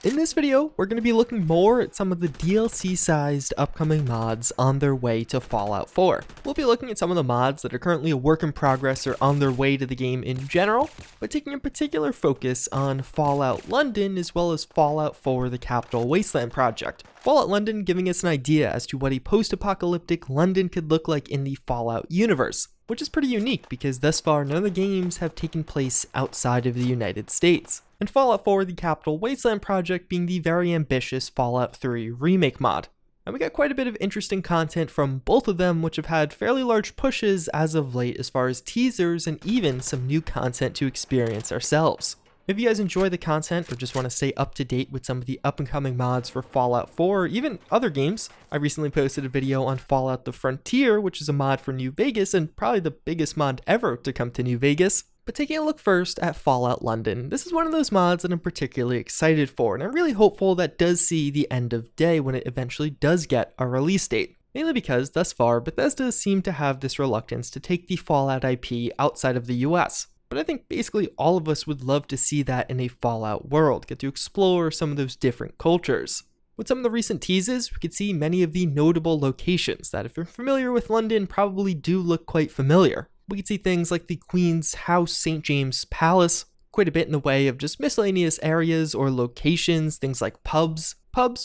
In this video, we're going to be looking more at some of the DLC-sized upcoming mods on their way to Fallout 4. We'll be looking at some of the mods that are currently a work in progress or on their way to the game in general, but taking a particular focus on Fallout London as well as Fallout 4 the Capital Wasteland project. Fallout London giving us an idea as to what a post-apocalyptic London could look like in the Fallout universe, which is pretty unique because thus far none of the games have taken place outside of the United States. And Fallout 4 the Capital Wasteland project being the very ambitious Fallout 3 Remake mod. And we got quite a bit of interesting content from both of them, which have had fairly large pushes as of late as far as teasers and even some new content to experience ourselves. If you guys enjoy the content or just want to stay up to date with some of the up and coming mods for Fallout 4 or even other games, I recently posted a video on Fallout the Frontier, which is a mod for New Vegas and probably the biggest mod ever to come to New Vegas. But taking a look first at Fallout London, this is one of those mods that I'm particularly excited for, and I'm really hopeful that does see the end of day when it eventually does get a release date. Mainly because, thus far, Bethesda seem to have this reluctance to take the Fallout IP outside of the US. But I think basically all of us would love to see that in a Fallout world, get to explore some of those different cultures. With some of the recent teases, we could see many of the notable locations that, if you're familiar with London, probably do look quite familiar. We could see things like the Queen's House St. James Palace, quite a bit in the way of just miscellaneous areas or locations, things like pubs,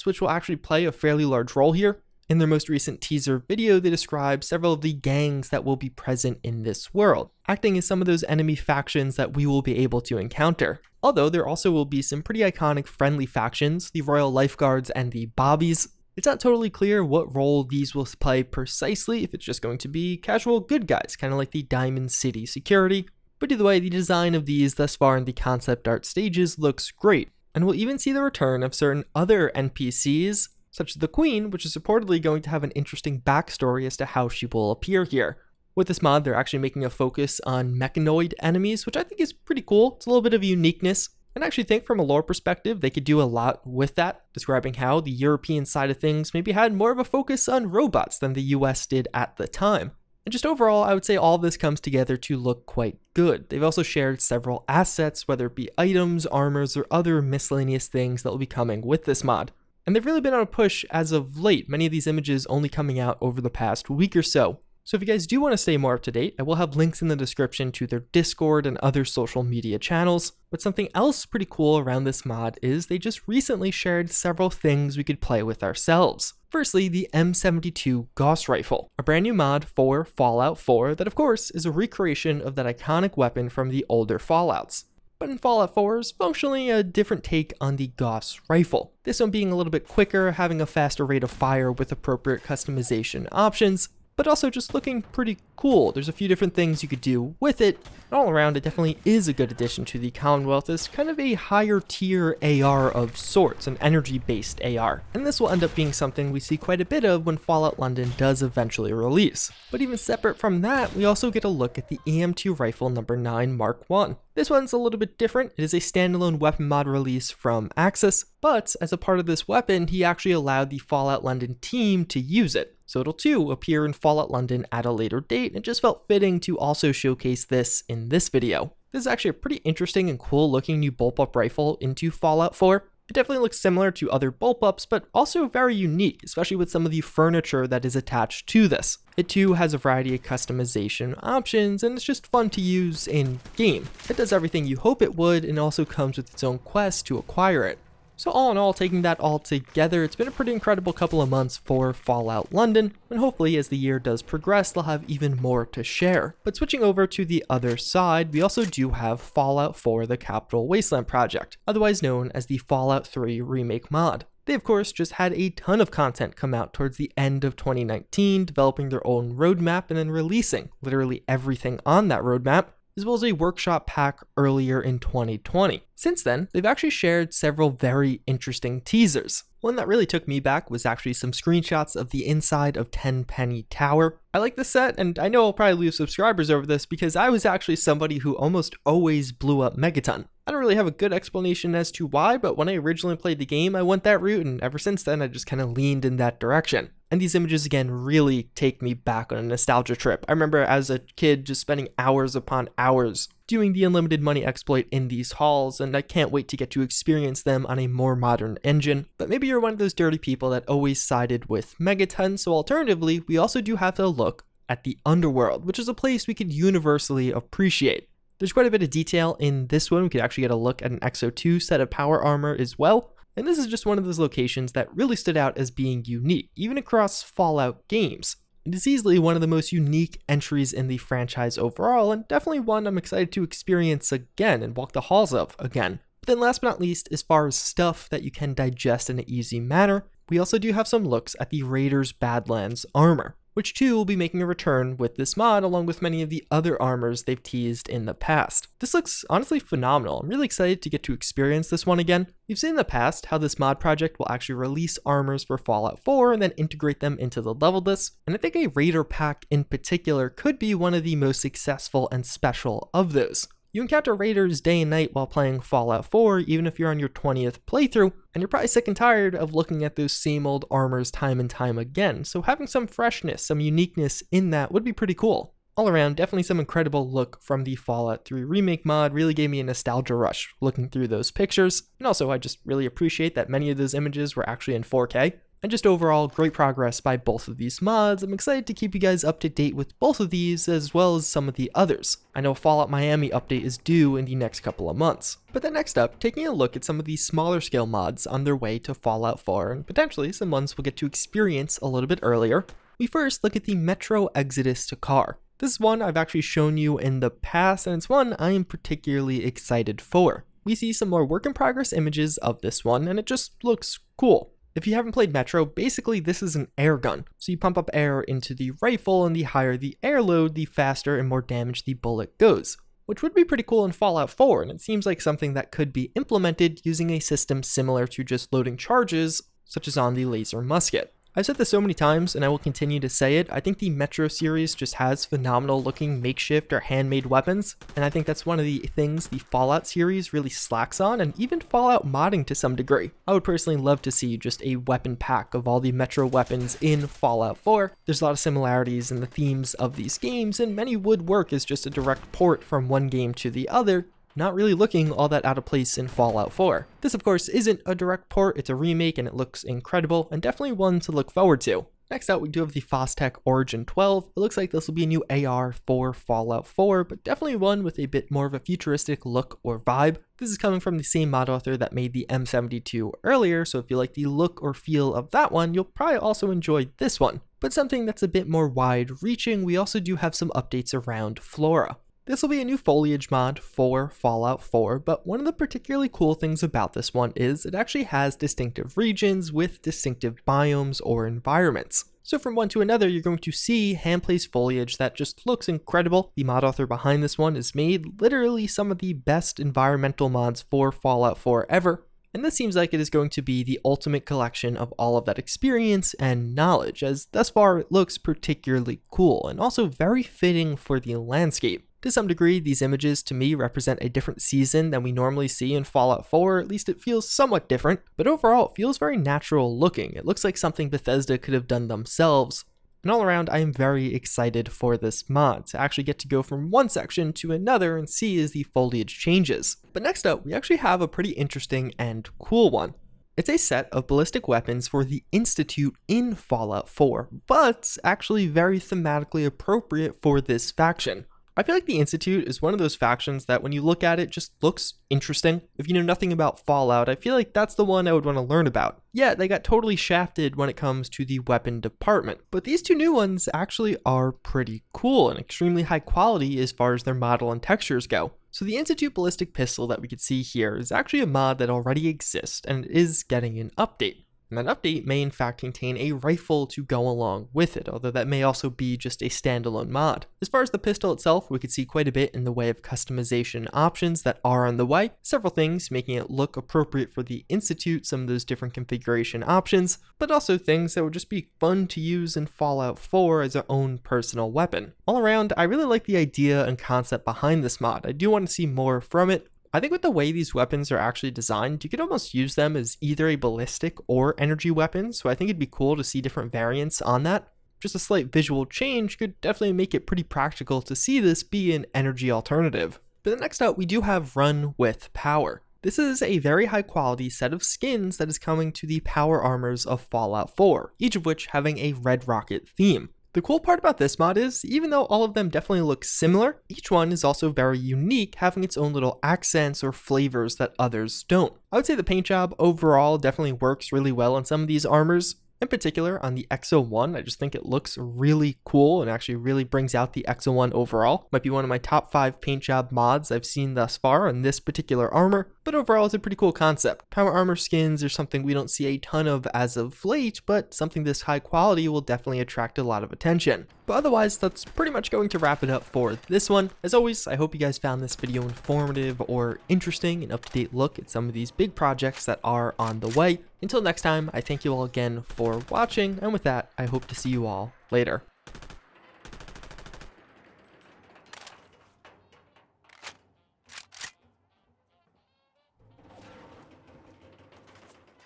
which will actually play a fairly large role here. In their most recent teaser video, they describe several of the gangs that will be present in this world, acting as some of those enemy factions that we will be able to encounter. Although there also will be some pretty iconic friendly factions, the Royal Lifeguards and the Bobbies. It's not totally clear what role these will play precisely, if it's just going to be casual good guys, kind of like the Diamond City security. But either way, the design of these thus far in the concept art stages looks great, and we'll even see the return of certain other NPCs, such as the Queen, which is reportedly going to have an interesting backstory as to how she will appear here. With this mod, they're actually making a focus on mechanoid enemies, which I think is pretty cool. It's a little bit of uniqueness. And I actually think from a lore perspective, they could do a lot with that, describing how the European side of things maybe had more of a focus on robots than the US did at the time. And just overall, I would say all of this comes together to look quite good. They've also shared several assets, whether it be items, armors, or other miscellaneous things that will be coming with this mod. And they've really been on a push as of late, many of these images only coming out over the past week or so. So if you guys do want to stay more up to date, I will have links in the description to their Discord and other social media channels. But something else pretty cool around this mod is they just recently shared several things we could play with ourselves. Firstly, the M72 Gauss Rifle, a brand new mod for Fallout 4 that of course is a recreation of that iconic weapon from the older Fallouts. But in Fallout 4 is functionally a different take on the Gauss Rifle. This one being a little bit quicker, having a faster rate of fire with appropriate customization options, but also just looking pretty cool. There's a few different things you could do with it. And all around, it definitely is a good addition to the Commonwealth as kind of a higher tier AR of sorts, an energy-based AR. And this will end up being something we see quite a bit of when Fallout London does eventually release. But even separate from that, we also get a look at the AM2 Rifle No.9 Mk1. This one's a little bit different. It is a standalone weapon mod release from Axis, but as a part of this weapon, he actually allowed the Fallout London team to use it. So it'll too appear in Fallout London at a later date, and it just felt fitting to also showcase this in this video. This is actually a pretty interesting and cool looking new bullpup rifle into Fallout 4. It definitely looks similar to other bullpups, but also very unique, especially with some of the furniture that is attached to this. It too has a variety of customization options, and it's just fun to use in game. It does everything you hope it would, and also comes with its own quest to acquire it. So all in all, taking that all together, it's been a pretty incredible couple of months for Fallout London, and hopefully as the year does progress, they'll have even more to share. But switching over to the other side, we also do have Fallout 4 the Capital Wasteland project, otherwise known as the Fallout 3 Remake mod. They of course just had a ton of content come out towards the end of 2019, developing their own roadmap and then releasing literally everything on that roadmap, as well as a workshop pack earlier in 2020. Since then, they've actually shared several very interesting teasers. One that really took me back was actually some screenshots of the inside of Tenpenny Tower. I like the set, and I know I'll probably lose subscribers over this because I was actually somebody who almost always blew up Megaton. I don't really have a good explanation as to why, but when I originally played the game, I went that route, and ever since then, I just kind of leaned in that direction. And these images, again, really take me back on a nostalgia trip. I remember as a kid just spending hours upon hours doing the unlimited money exploit in these hauls, and I can't wait to get to experience them on a more modern engine. But maybe you're one of those dirty people that always sided with Megaton, so alternatively, we also do have to look at the underworld, which is a place we could universally appreciate. There's quite a bit of detail in this one. We could actually get a look at an XO2 set of power armor as well. And this is just one of those locations that really stood out as being unique, even across Fallout games. It is easily one of the most unique entries in the franchise overall, and definitely one I'm excited to experience again and walk the halls of again. But then last but not least, as far as stuff that you can digest in an easy manner, we also do have some looks at the Raiders Badlands armor, which too will be making a return with this mod along with many of the other armors they've teased in the past. This looks honestly phenomenal. I'm really excited to get to experience this one again. We've seen in the past how this mod project will actually release armors for Fallout 4 and then integrate them into the level list, and I think a Raider pack in particular could be one of the most successful and special of those. You encounter raiders day and night while playing Fallout 4, even if you're on your 20th playthrough, and you're probably sick and tired of looking at those same old armors time and time again, so having some freshness, some uniqueness in that would be pretty cool. All around, definitely some incredible look from the Fallout 3 Remake mod, really gave me a nostalgia rush looking through those pictures, and also I just really appreciate that many of those images were actually in 4K. And just overall, great progress by both of these mods. I'm excited to keep you guys up to date with both of these as well as some of the others. I know Fallout Miami update is due in the next couple of months. But then next up, taking a look at some of these smaller scale mods on their way to Fallout 4 and potentially some ones we'll get to experience a little bit earlier. We first look at the Metro Exodus Tikhar. This is one I've actually shown you in the past, and it's one I am particularly excited for. We see some more work in progress images of this one, and it just looks cool. If you haven't played Metro, basically this is an air gun. So you pump up air into the rifle, and the higher the air load, the faster and more damage the bullet goes, which would be pretty cool in Fallout 4, and it seems like something that could be implemented using a system similar to just loading charges, such as on the laser musket. I've said this so many times, and I will continue to say it. I think the Metro series just has phenomenal looking makeshift or handmade weapons, and I think that's one of the things the Fallout series really slacks on, and even Fallout modding to some degree. I would personally love to see just a weapon pack of all the Metro weapons in Fallout 4. There's a lot of similarities in the themes of these games, and many would work as just a direct port from one game to the other, not really looking all that out of place in Fallout 4. This of course isn't a direct port, it's a remake and it looks incredible and definitely one to look forward to. Next out we do have the Fostech Origin 12. It looks like this will be a new AR for Fallout 4, but definitely one with a bit more of a futuristic look or vibe. This is coming from the same mod author that made the M72 earlier, so if you like the look or feel of that one, you'll probably also enjoy this one. But something that's a bit more wide-reaching, we also do have some updates around Flora. This will be a new foliage mod for Fallout 4, but one of the particularly cool things about this one is it actually has distinctive regions with distinctive biomes or environments. So from one to another, you're going to see hand-placed foliage that just looks incredible. The mod author behind this one has made literally some of the best environmental mods for Fallout 4 ever. And this seems like it is going to be the ultimate collection of all of that experience and knowledge, as thus far it looks particularly cool and also very fitting for the landscape. To some degree, these images to me represent a different season than we normally see in Fallout 4, at least it feels somewhat different, but overall it feels very natural looking. It looks like something Bethesda could have done themselves. And all around, I am very excited for this mod, to actually get to go from one section to another and see as the foliage changes. But next up, we actually have a pretty interesting and cool one. It's a set of ballistic weapons for the Institute in Fallout 4, but actually very thematically appropriate for this faction. I feel like the Institute is one of those factions that when you look at it just looks interesting. If you know nothing about Fallout, I feel like that's the one I would want to learn about. Yeah, they got totally shafted when it comes to the weapon department, but these two new ones actually are pretty cool and extremely high quality as far as their model and textures go. So the Institute ballistic pistol that we could see here is actually a mod that already exists and it is getting an update. And that update may in fact contain a rifle to go along with it, although that may also be just a standalone mod. As far as the pistol itself, we could see quite a bit in the way of customization options that are on the way. Several things making it look appropriate for the Institute, some of those different configuration options, but also things that would just be fun to use in Fallout 4 as our own personal weapon. All around, I really like the idea and concept behind this mod. I do want to see more from it. I think with the way these weapons are actually designed, you could almost use them as either a ballistic or energy weapon, so I think it'd be cool to see different variants on that. Just a slight visual change could definitely make it pretty practical to see this be an energy alternative. But then next up, we do have Run with Power. This is a very high quality set of skins that is coming to the power armors of Fallout 4, each of which having a Red Rocket theme. The cool part about this mod is, even though all of them definitely look similar, each one is also very unique, having its own little accents or flavors that others don't. I would say the paint job overall definitely works really well on some of these armors. In particular, on the X01, I just think it looks really cool and actually really brings out the X01 overall. Might be one of my top 5 paint job mods I've seen thus far on this particular armor, but overall it's a pretty cool concept. Power armor skins are something we don't see a ton of as of late, but something this high quality will definitely attract a lot of attention. But otherwise, that's pretty much going to wrap it up for this one. As always, I hope you guys found this video informative or interesting, an up-to-date look at some of these big projects that are on the way. Until next time, I thank you all again for watching, and with that, I hope to see you all later.